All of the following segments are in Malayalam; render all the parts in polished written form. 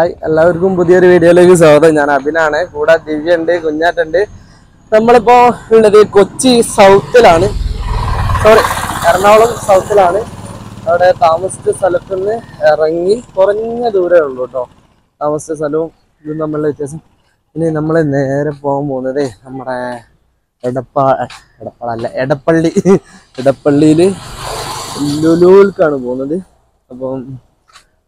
ഹായ് എല്ലാവർക്കും പുതിയൊരു വീഡിയോയിലേക്ക് സ്വാഗതം. ഞാൻ അഭിനാണ്. കൂടെ ദിവ്യ ഉണ്ട്, കുഞ്ഞാറ്റുണ്ട്. നമ്മളിപ്പോ ഉള്ളത് കൊച്ചി സൗത്തിലാണ്, സോറി എറണാകുളം സൗത്തിലാണ്. അവിടെ താമസിച്ച സ്ഥലത്ത് നിന്ന് ഇറങ്ങി കുറഞ്ഞ ദൂരമേ ഉള്ളൂ കേട്ടോ. താമസിച്ച സ്ഥലവും ഇതും തമ്മിലുള്ള വ്യത്യാസം. ഇനി നമ്മൾ നേരെ പോകാൻ പോകുന്നത് നമ്മുടെ എടപ്പള്ളിയിൽ ലുലുവിലേക്കാണ് പോകുന്നത്. അപ്പം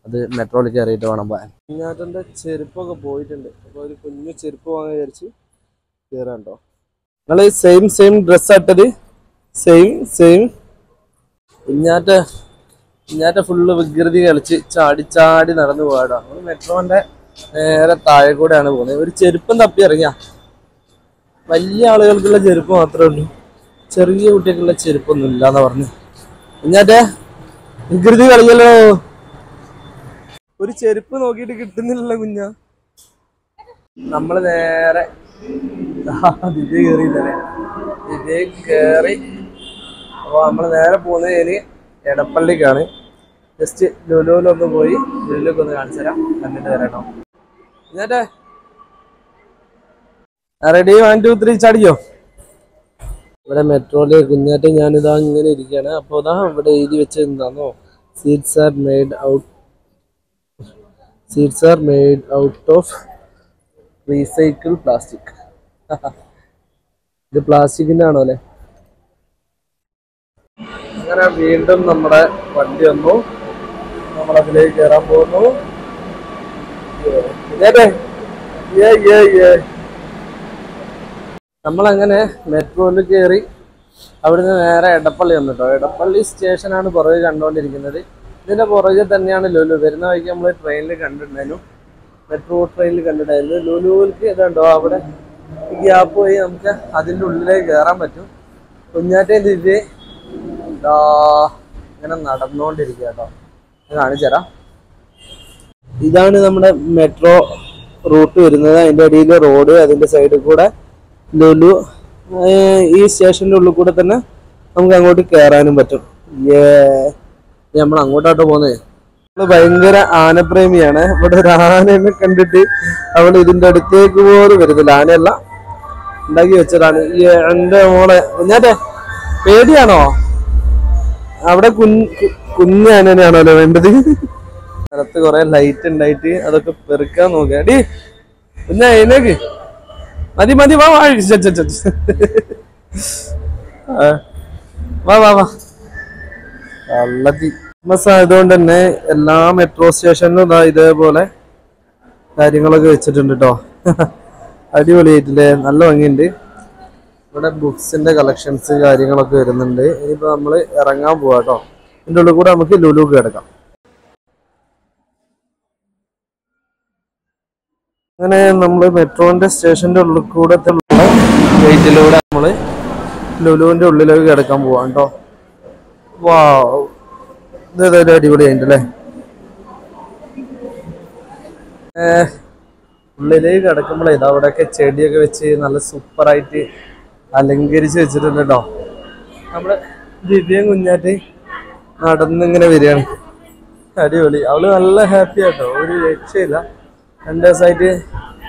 അത് മെട്രോയിൽ കയറിയിട്ട് വേണം പോകാൻ. കുഞ്ഞാറ്റൻ്റെ ചെരുപ്പൊക്കെ പോയിട്ടുണ്ട്. അപ്പോൾ ഒരു കുഞ്ഞു ചെരുപ്പ് വാങ്ങാൻ വിചാരിച്ച് കയറാൻ കേട്ടോ. നിങ്ങൾ സെയിം ഡ്രസ്സ് ഇട്ടത്, സെയിം. കുഞ്ഞാറ്റ ഫുള്ള് വികൃതി കളിച്ച് ചാടി നടന്നു പോകാട്ടോ. നമ്മൾ മെട്രോന്റെ നേരെ താഴെ കൂടെയാണ് പോകുന്നത്. ഒരു ചെരുപ്പം തപ്പി ഇറങ്ങിയ വലിയ ആളുകൾക്കുള്ള ചെരുപ്പ് മാത്രമേ ഉള്ളൂ, ചെറിയ കുട്ടികൾക്കുള്ള ചെരുപ്പൊന്നും ഇല്ലാന്നാ പറഞ്ഞു. കുഞ്ഞാറ്റ വികൃതി കളിയല്ലോ. ഒരു ചെരുപ്പ് നോക്കിയിട്ട് കിട്ടുന്നില്ല കുഞ്ഞ. നമ്മള് നേരെ ദിവ്യ കേറി. അപ്പൊ നമ്മള് നേരെ പോകുന്നത് ഇനി എടപ്പള്ളിക്കാണ്. ജസ്റ്റ് ലുലുവിലൊന്ന് പോയി ലുലുവിലൊക്കെ ഒന്ന് കാണിച്ചു തരാം, കണ്ടിട്ട് വരാട്ടോ. കുഞ്ഞാറ്റെ റെഡി? 1 2 3 ചാടിക്കോ. ഇവിടെ മെട്രോയില് കുഞ്ഞാറ്റെ ഞാനിതാ ഇങ്ങനെ ഇരിക്കുകയാണ്. അപ്പൊ ഇതാ ഇവിടെ എഴുതി വെച്ചെന്താന്നോ, seats are made out of recycle plastic. ഇത് പ്ലാസ്റ്റിക്കിന്റെ ആണോ അല്ലേ? അങ്ങനെ വീണ്ടും നമ്മുടെ വണ്ടി വന്നു. നമ്മളതിലേക്ക് കയറാൻ പോകുന്നു. നമ്മളങ്ങനെ മെട്രോയിൽ കയറി അവിടുന്ന് നേരെ എടപ്പള്ളി വന്നു കേട്ടോ. എടപ്പള്ളി സ്റ്റേഷനാണ് പുറകെ കണ്ടുകൊണ്ടിരിക്കുന്നത്. ഇതിന്റെ പുറകെ തന്നെയാണ് ലുലു. വരുന്ന വഴിക്ക് നമ്മൾ ട്രെയിനിൽ കണ്ടിട്ടുണ്ടായിരുന്നു, മെട്രോ ട്രെയിനിൽ കണ്ടിട്ടുണ്ടായിരുന്നു. ലുലുവിലേക്ക് ഇതുണ്ടോ, അവിടെ ഗ്യാപ്പ് വഴി നമുക്ക് അതിൻ്റെ ഉള്ളിലേക്ക് കയറാൻ പറ്റും. കുഞ്ഞാറ്റയും ദിവ്യ ഇങ്ങനെ നടന്നുകൊണ്ടിരിക്കുക കേട്ടോ. കാണിച്ചു തരാം. ഇതാണ് നമ്മുടെ മെട്രോ റൂട്ട് വരുന്നത്. അതിൻ്റെ അടിയിൽ റോഡ്, അതിൻ്റെ സൈഡിൽ കൂടെ ലുലു. ഈ സ്റ്റേഷൻ്റെ ഉള്ളിൽ കൂടെ തന്നെ നമുക്ക് അങ്ങോട്ട് കയറാനും പറ്റും. നമ്മൾ അങ്ങോട്ടാട്ടോ പോകുന്നത്. നമ്മള് ഭയങ്കര ആനപ്രേമിയാണ്. ഇവിടെ ഒരു ആനയെ കണ്ടിട്ട് അവൾ ഇതിന്റെ അടുത്തേക്ക് പോലും വരുന്നില്ല. ആനയല്ല, ഉണ്ടാക്കി വെച്ചതാണ്. എന്റെ മോളെ കുഞ്ഞാറ്റെ പേടിയാണോ? അവിടെ കുഞ്ഞാനയാണല്ലോ വേണ്ടത്. സ്ഥലത്ത് കുറെ ലൈറ്റ് ഉണ്ടായിട്ട് അതൊക്കെ പെറുക്കാൻ നോക്കുക. അടി കുഞ്ഞാ അതിലേക്ക് മതി വാ കള്ളത്തി. ക്രിസ്മസ് ആയതുകൊണ്ട് തന്നെ എല്ലാ മെട്രോ സ്റ്റേഷനിലും ഇതേപോലെ കാര്യങ്ങളൊക്കെ വെച്ചിട്ടുണ്ട് കേട്ടോ. അടിപൊളിയായിട്ടില്ലേ, നല്ല ഭംഗിയുണ്ട്. ഇവിടെ ബുക്സിന്റെ കളക്ഷൻസ് കാര്യങ്ങളൊക്കെ വരുന്നുണ്ട്. ഇനിയിപ്പോ നമ്മള് ഇറങ്ങാൻ പോവാ കേട്ടോ. ഇതിൻ്റെ ഉള്ളിൽ കൂടെ നമുക്ക് ലുലു കിടക്കാം. അങ്ങനെ നമ്മള് മെട്രോന്റെ സ്റ്റേഷന്റെ ഉള്ളിൽ കൂടെ ഗേറ്റിലൂടെ നമ്മള് ലുലുവിന്റെ ഉള്ളിലേക്ക് കിടക്കാൻ പോവാം കേട്ടോ. വാ, ഇതേതായാലും അടിപൊളിയായിട്ടല്ലേ. ഉള്ളിലേക്ക് കിടക്കുമ്പോഴേ ഇതാ അവിടെയൊക്കെ ചെടിയൊക്കെ വെച്ച് നല്ല സൂപ്പറായിട്ട് അലങ്കരിച്ച് വെച്ചിട്ടുണ്ട് കേട്ടോ. നമ്മുടെ ദിവ്യയും കുഞ്ഞാറ്റ് നടന്നിങ്ങനെ വരികയാണ്. അടിപൊളി. അവള് നല്ല ഹാപ്പി ആട്ടോ, ഒരു രക്ഷയില്ല. 2 ദിവസമായിട്ട്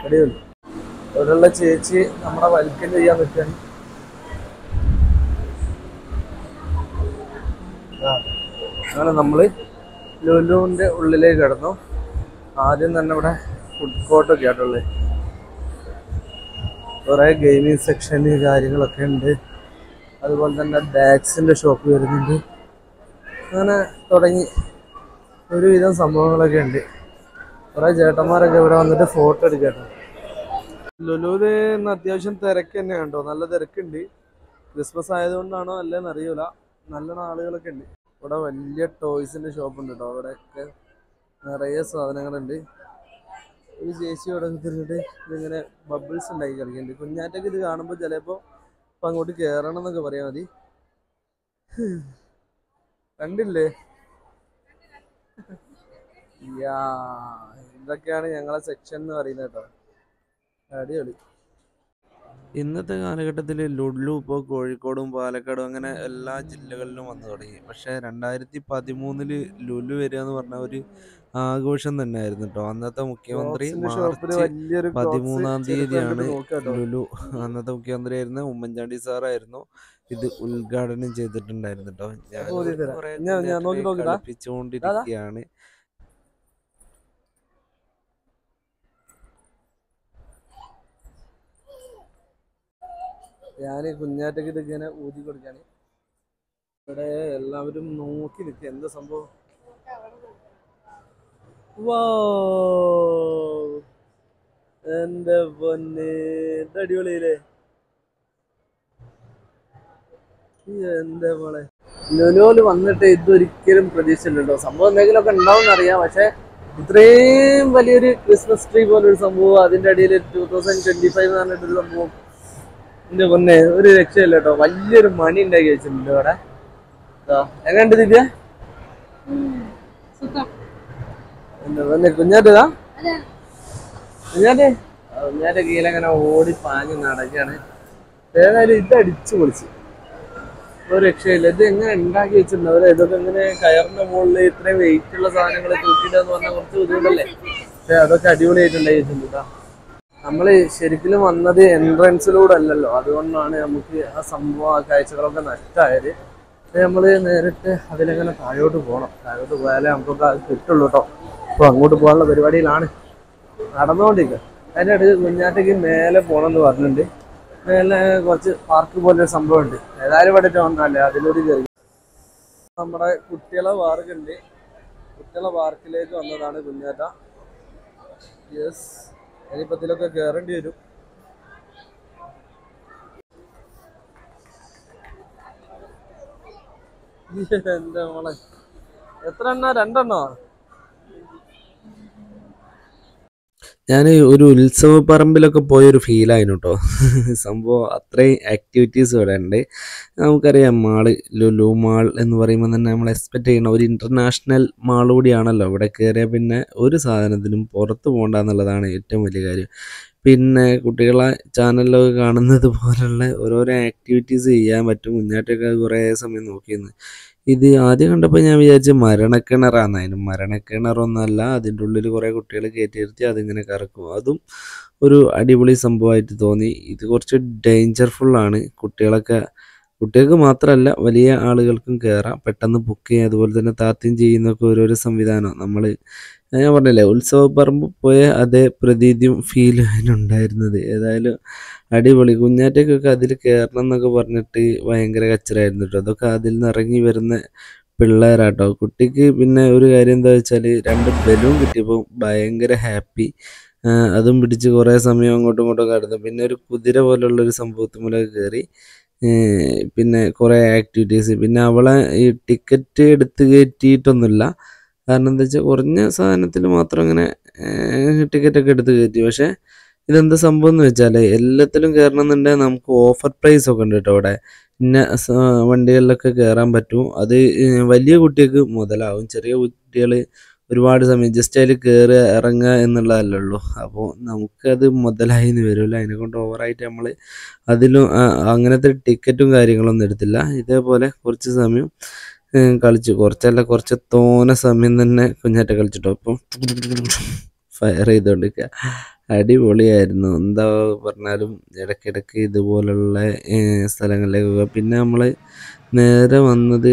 അടിപൊളി. ഇവിടെയുള്ള ചേച്ചി നമ്മുടെ വെൽക്കം ചെയ്യാൻ നിൽക്കുകയാണ്. അങ്ങനെ നമ്മള് ലുലുവിന്റെ ഉള്ളിലേക്ക് കിടന്നു. ആദ്യം തന്നെ ഇവിടെ ഫുഡ് കോർട്ടൊക്കെ ആയിട്ടുള്ളത്, കുറെ ഗെയിമിങ് സെക്ഷന് കാര്യങ്ങളൊക്കെ ഉണ്ട്. അതുപോലെ തന്നെ ബാഗ്സിന്റെ ഷോപ്പ് വരുന്നുണ്ട്. അങ്ങനെ തുടങ്ങി ഒരുവിധം സംഭവങ്ങളൊക്കെ ഉണ്ട്. കുറെ ചേട്ടന്മാരൊക്കെ ഇവിടെ വന്നിട്ട് ഫോട്ടോ എടുക്കട്ടോ. ലുലുവില് ഇന്ന് അത്യാവശ്യം തിരക്ക് തന്നെയാണ് കേട്ടോ, നല്ല തിരക്കുണ്ട്. ക്രിസ്മസ് ആയതുകൊണ്ടാണോ അല്ലേന്ന് അറിയൂല, നല്ല ആളുകളൊക്കെ ഉണ്ട്. ഇവിടെ വലിയ ടോയ്സിന്റെ ഷോപ്പ് ഉണ്ട് കേട്ടോ. അവിടെയൊക്കെ നിറയെ സാധനങ്ങളുണ്ട്. ഒരു ചേച്ചി ഇവിടെ തിരിഞ്ഞിട്ട് ഇതിങ്ങനെ ബബിൾസ് ഉണ്ടാക്കി കളിക്കുന്നുണ്ട്. കുഞ്ഞാറ്റൊക്കെ ഇത് കാണുമ്പോൾ ചിലപ്പോൾ ഇപ്പം അങ്ങോട്ട് കയറണം എന്നൊക്കെ പറയാൻ മതി. കണ്ടില്ലേ, ഇതൊക്കെയാണ് ഞങ്ങളെ സെക്ഷൻ എന്ന് പറയുന്നത് കേട്ടോ. അടിപൊളി. ഇന്നത്തെ കാലഘട്ടത്തിൽ ലുഡ്ലു ഇപ്പോൾ കോഴിക്കോടും പാലക്കാടും അങ്ങനെ എല്ലാ ജില്ലകളിലും വന്നു തുടങ്ങി. പക്ഷേ 2013 ലുലു വരിക എന്ന് പറഞ്ഞ ഒരു ആഘോഷം തന്നെയായിരുന്നു കേട്ടോ. അന്നത്തെ മുഖ്യമന്ത്രി ക്രോക്സിന്റെ ഷോപ്പില് മാർച്ച് വലിയൊരു ക്രോക്സ് 13 ചെരുപ്പ് തീയതിയാണ് കണ്ടിട്ട് നോക്കാട്ടോ. ലുലു, അന്നത്തെ മുഖ്യമന്ത്രിയായിരുന്ന ഉമ്മൻചാണ്ടി സാറായിരുന്നു ഇത് ഉദ്ഘാടനം ചെയ്തിട്ടുണ്ടായിരുന്നു കേട്ടോ. അപ്പൊ ഞാനും ഓതി ഇവിടുന്ന് തരാം. കുറെ ഞാൻ കുഞ്ഞാറ്റിനെ നോക്കിട്ടാ അതാ. കളിപ്പിച്ചുകൊണ്ടിരിക്കുകയാണ്. ഞാൻ കുഞ്ഞാറ്റക്ക് ഇതിങ്ങനെ ഊതി കൊടുക്കാണ്. ഇവിടെ എല്ലാവരും നോക്കി നിൽക്കുക എന്താ സംഭവം. വൗ! എന്റെ പൊന്നെ, ഇത് അടിപൊളിയില്ലേ? എന്താ മോളെ, ലുലുവില് വന്നിട്ട് ഇതൊരിക്കലും പ്രതീക്ഷിച്ചില്ലല്ലോ. സംഭവം എന്തെങ്കിലുമൊക്കെ ഉണ്ടാവും അറിയാം, പക്ഷെ ഇത്രയും വലിയൊരു ക്രിസ്മസ് ട്രീ പോലൊരു സംഭവം, അതിന്റെ അടിയിൽ 2025 എന്ന് പറഞ്ഞിട്ടൊരു സംഭവം. എന്റെ പൊന്നെ, ഒരു രക്ഷയില്ല കേട്ടോ. വലിയൊരു മണി ഉണ്ടാക്കി വെച്ചിട്ടുണ്ട് ഇവിടെ. എങ്ങനെയുണ്ട് ദിവ്യ? എന്താ പൊന്നെ, കുഞ്ഞാറ്റതാ കുഞ്ഞാറ്റ കീഴങ്ങനെ ഓടി പാഞ്ഞ് നടക്കാണ്. ഏതായാലും ഇത് അടിച്ചു പൊളിച്ച് ഒരു രക്ഷയില്ല. ഇത് എങ്ങനെ ഉണ്ടാക്കി വെച്ചിട്ടുണ്ടാവില്ല. ഇതൊക്കെ ഇങ്ങനെ കയറിന്റെ മുകളിൽ ഇത്രയും വെയിറ്റ് ഉള്ള സാധനങ്ങൾ തൂക്കിയിട്ടെന്ന് പറഞ്ഞാൽ കുറച്ച് ബുദ്ധിമുട്ടല്ലേ. പക്ഷെ അതൊക്കെ അടിപൊളിയായിട്ടുണ്ടാക്കി വെച്ചിട്ടുണ്ട്. നമ്മള് ശരിക്കും വന്നത് എൻട്രൻസിലൂടെ അല്ലല്ലോ, അതുകൊണ്ടാണ് നമുക്ക് ആ സംഭവം ആ കാഴ്ചകളൊക്കെ നഷ്ടമായത്. നമ്മള് നേരിട്ട് അതിലെങ്ങനെ താഴോട്ട് പോകണം. താഴോട്ട് പോയാലേ നമുക്കൊക്കെ അത് കിട്ടുള്ളൂ കേട്ടോ. അപ്പോൾ അങ്ങോട്ട് പോകാനുള്ള പരിപാടിയിലാണ് നടന്നുകൊണ്ടിരിക്കുക. അതിൻ്റെ അടുത്ത് കുഞ്ഞാറ്റയ്ക്ക് മേലെ പോകണമെന്ന് പറഞ്ഞിട്ടുണ്ട്. മേലെ കുറച്ച് പാർക്ക് പോലെ സംഭവം ഉണ്ട്. ഏതായാലും ഇവിടെ വന്നല്ലേ അതിലൂടെ കയറി. നമ്മുടെ കുട്ടികളെ പാർക്കുണ്ട്. കുട്ടികളെ പാർക്കിലേക്ക് വന്നതാണ് കുഞ്ഞാറ്റ. യെസ്, ഇനിയിപ്പോൾ ഇതിലൊക്കെ കയറേണ്ടി വരും. എന്താ മോളെ, എത്ര എണ്ണ? 2 എണ്ണോ? ഞാൻ ഒരു ഉത്സവ പറമ്പിലൊക്കെ പോയൊരു ഫീലായിരുന്നു കേട്ടോ. സംഭവം അത്രയും ആക്ടിവിറ്റീസ് ഇവിടെ ഉണ്ട്. നമുക്കറിയാം ലുലു മാൾ എന്ന് പറയുമ്പോൾ തന്നെ നമ്മൾ എക്സ്പെക്റ്റ് ചെയ്യുന്ന ഒരു ഇൻ്റർനാഷണൽ മാൾ കൂടിയാണല്ലോ. ഇവിടെ കയറിയാൽ പിന്നെ ഒരു സാധനത്തിനും പുറത്ത് പോകണ്ട എന്നുള്ളതാണ് ഏറ്റവും വലിയ കാര്യം. പിന്നെ കുട്ടികളെ ചാനലിലൊക്കെ കാണുന്നത് പോലുള്ള ഓരോരോ ആക്ടിവിറ്റീസ് ചെയ്യാൻ പറ്റും. കുഞ്ഞാറ്റൊക്കെ കുറേ സമയം നോക്കിയിരുന്നു. ഇത് ആദ്യം കണ്ടപ്പോൾ ഞാൻ വിചാരിച്ചു മരണക്കിണറാന്ന്. അതിന് മരണക്കിണറൊന്നുമല്ല, അതിൻ്റെ ഉള്ളിൽ കുറേ കുട്ടികൾ കയറ്റി നിർത്തി അതിങ്ങനെ കറക്കും. അതും ഒരു അടിപൊളി സംഭവമായിട്ട് തോന്നി. ഇത് കുറച്ച് ഡേഞ്ചർഫുള്ളാണ്. കുട്ടികൾക്ക് മാത്രമല്ല വലിയ ആളുകൾക്കും കയറാം. പെട്ടെന്ന് ബുക്ക് ചെയ്യുക, അതുപോലെ തന്നെ താത്യം ചെയ്യുന്നൊക്കെ ഓരോരോ സംവിധാനം. ഞാൻ പറഞ്ഞില്ലേ, ഉത്സവപ്പറമ്പ് പോയ അതേ പ്രതീതിയും ഫീലും അതിനുണ്ടായിരുന്നത്. ഏതായാലും അടിപൊളി. കുഞ്ഞാറ്റയ്ക്കൊക്കെ അതിൽ കയറണം എന്നൊക്കെ പറഞ്ഞിട്ട് ഭയങ്കര കച്ചറായിരുന്നു കേട്ടോ. അതൊക്കെ അതിൽ നിന്ന് ഇറങ്ങി വരുന്ന പിള്ളേരാട്ടോ. കുട്ടിക്ക് പിന്നെ ഒരു കാര്യം എന്താ വെച്ചാൽ 2 ബലൂൺ കിട്ടിയപ്പോൾ ഭയങ്കര ഹാപ്പി. അതും പിടിച്ച് കുറേ സമയം അങ്ങോട്ടും ഇങ്ങോട്ടും കടന്നു. പിന്നെ ഒരു കുതിര പോലുള്ളൊരു സംഭവത്തിലൊക്കെ കയറി. പിന്നെ കുറേ ആക്ടിവിറ്റീസ്. പിന്നെ അവളെ ഈ ടിക്കറ്റ് എടുത്ത് കയറ്റിയിട്ടൊന്നുമില്ല. കാരണം എന്താ വെച്ചാൽ കുറഞ്ഞ സാധനത്തിൽ മാത്രം ഇങ്ങനെ ടിക്കറ്റൊക്കെ എടുത്ത് കയറ്റി. പക്ഷേ ഇതെന്താ സംഭവം എന്ന് വെച്ചാൽ എല്ലാത്തിലും കയറണം എന്നുണ്ടെങ്കിൽ നമുക്ക് ഓഫർ പ്രൈസ് ഒക്കെ ഉണ്ട് കേട്ടോ. ഇവിടെ ഇന്ന വണ്ടികളിലൊക്കെ കയറാൻ പറ്റും. അത് വലിയ കുട്ടികൾക്ക് മുതലാവും. ചെറിയ കുട്ടികൾ ഒരുപാട് സമയം ജസ്റ്റ് അതിൽ കയറുക ഇറങ്ങുക എന്നുള്ളതല്ലേ ഉള്ളൂ. അപ്പോൾ നമുക്കത് മുതലായി എന്ന് വരില്ല. അതിനെക്കൊണ്ട് ഓവറായിട്ട് നമ്മൾ അതിലും അങ്ങനത്തെ ടിക്കറ്റും കാര്യങ്ങളൊന്നും എടുത്തില്ല. ഇതേപോലെ കുറച്ച് സമയം കളിച്ചു. കുറച്ച് തോനെ സമയം തന്നെ കുഞ്ഞാറ്റ കളിച്ചിട്ടോ. അപ്പം ഫയർ ചെയ്തുകൊണ്ടിരിക്കുക. അടിപൊളിയായിരുന്നു. എന്താ പറഞ്ഞാലും ഇടയ്ക്കിടയ്ക്ക് ഇതുപോലുള്ള സ്ഥലങ്ങളിലേക്കൊക്കെ. പിന്നെ നമ്മൾ നേരെ വന്നത്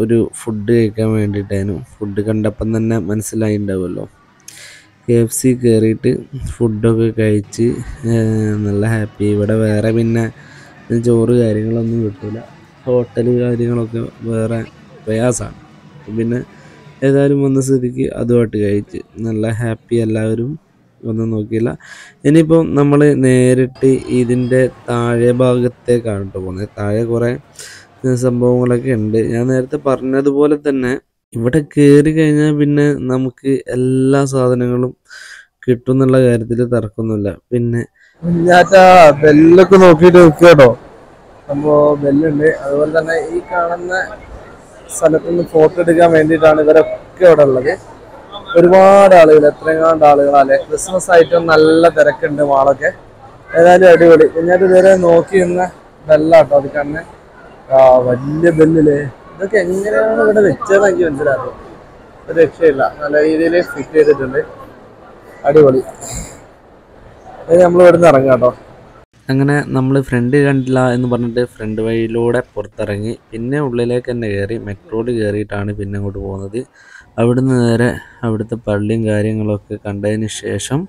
ഒരു ഫുഡ് കഴിക്കാൻ വേണ്ടിയിട്ടായിരുന്നു. ഫുഡ് കണ്ടപ്പം തന്നെ മനസ്സിലായിട്ടുണ്ടാവുമല്ലോ. KFC കയറിയിട്ട് ഫുഡൊക്കെ കഴിച്ച് നല്ല ഹാപ്പി. ഇവിടെ വേറെ പിന്നെ ചോറ് കാര്യങ്ങളൊന്നും കിട്ടില്ല. ഹോട്ടൽ കാര്യങ്ങളൊക്കെ വേറെ പ്രയാസമാണ്. പിന്നെ ഏതായാലും വന്ന സ്ഥിതിക്ക് അതുമായിട്ട് കഴിച്ച് നല്ല ഹാപ്പി. എല്ലാവരും ഒന്നും നോക്കിയില്ല. ഇനിയിപ്പം നമ്മൾ നേരിട്ട് ഇതിൻ്റെ താഴെ ഭാഗത്തേക്കാണ് കേട്ടോ പോകുന്നത്. താഴെ കുറേ സംഭവങ്ങളൊക്കെ ഉണ്ട്. ഞാൻ നേരത്തെ പറഞ്ഞതുപോലെ തന്നെ ഇവിടെ കയറി കഴിഞ്ഞാൽ പിന്നെ നമുക്ക് എല്ലാ സാധനങ്ങളും കിട്ടും എന്നുള്ള കാര്യത്തിൽ തർക്കമൊന്നുമില്ല. പിന്നെ കുഞ്ഞാറ്റ ബെല്ലൊക്കെ നോക്കിയിട്ട് നിൽക്കുക കേട്ടോ. സംഭവം ബെല്ലുണ്ട്. അതുപോലെ തന്നെ ഈ കാണുന്ന സ്ഥലത്ത് നിന്ന് ഫോട്ടോ എടുക്കാൻ വേണ്ടിയിട്ടാണ് ഇവരൊക്കെ ഇവിടെ ഉള്ളത്. ഒരുപാട് ആളുകൾ, എത്രയാണ്ട് ആളുകളല്ലേ. ക്രിസ്മസ് ആയിട്ടും നല്ല തിരക്കുണ്ട് മാളൊക്കെ. ഏതായാലും അടിപൊളി. കുഞ്ഞാറ്റ് ഇതുവരെ നോക്കി നിന്ന ബെല്ലാട്ടോ അത് കണ്ണ്. വലിയ ബെല്ലില്ലേ, ഇതൊക്കെ എങ്ങനെയാണ് ഇവിടെ വെച്ചതെന്ന് എനിക്ക് മനസ്സിലാക്കും. ഒരു രക്ഷയില്ല, നല്ല രീതിയിൽ ഫിറ്റ് ചെയ്തിട്ടുണ്ട്, അടിപൊളി. നമ്മൾ ഇവിടുന്ന് ഇറങ്ങാം കേട്ടോ. അങ്ങനെ നമ്മൾ ഫ്രണ്ട് കണ്ടില്ല എന്ന് പറഞ്ഞിട്ട് ഫ്രണ്ട് വഴിയിലൂടെ പുറത്തിറങ്ങി, പിന്നെ ഉള്ളിലേക്ക് തന്നെ കയറി മെട്രോയിൽ കയറിയിട്ടാണ് പിന്നെ അങ്ങോട്ട് പോകുന്നത്. അവിടുന്ന് നേരെ അവിടുത്തെ പള്ളിയും കാര്യങ്ങളൊക്കെ കണ്ടതിന് ശേഷം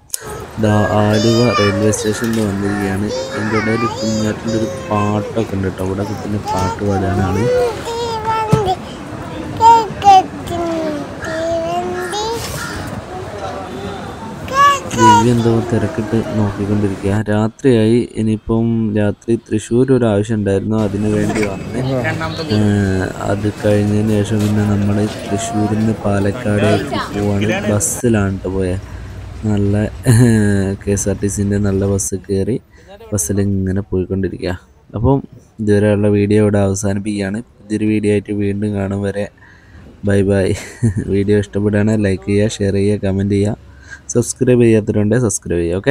ആലുവ റെയിൽവേ സ്റ്റേഷനിൽ വന്നിരിക്കുകയാണ്. അതിൻ്റെ ഇടയിൽ കുഞ്ഞാറ്റിൻ്റെ ഒരു പാട്ടൊക്കെ ഉണ്ട് കേട്ടോ. ഇവിടെ പിന്നെ പാട്ട് പാടാനാണ്. ദിവ്യ എന്തോ തിരക്കിട്ട് നോക്കിക്കൊണ്ടിരിക്കുക. രാത്രിയായി. ഇനിയിപ്പം രാത്രി തൃശ്ശൂർ ഒരു ആവശ്യം ഉണ്ടായിരുന്നു, അതിനു വേണ്ടി വന്ന് അത് കഴിഞ്ഞതിന് ശേഷം പിന്നെ നമ്മൾ തൃശ്ശൂരിൽ നിന്ന് പാലക്കാടേക്ക് പോവാണ്. ബസ്സിലാണ് കേട്ടോ പോയത്. നല്ല KSRTCൻ്റെ നല്ല ബസ് കയറി ബസ്സിൽ ഇങ്ങനെ പോയിക്കൊണ്ടിരിക്കുക. അപ്പം ഇതുവരെയുള്ള വീഡിയോ ഇവിടെ അവസാനിപ്പിക്കുകയാണ്. ഇതൊരു വീഡിയോ ആയിട്ട് വീണ്ടും കാണും വരെ ബൈ ബൈ. വീഡിയോ ഇഷ്ടപ്പെടുകയാണെങ്കിൽ ലൈക്ക് ചെയ്യുക, ഷെയർ ചെയ്യുക, കമൻറ്റ് ചെയ്യുക. സബ്സ്ക്രൈബ് ചെയ്യാത്തവരുണ്ടെങ്കിൽ സബ്സ്ക്രൈബ് ചെയ്യുക. ഓക്കെ.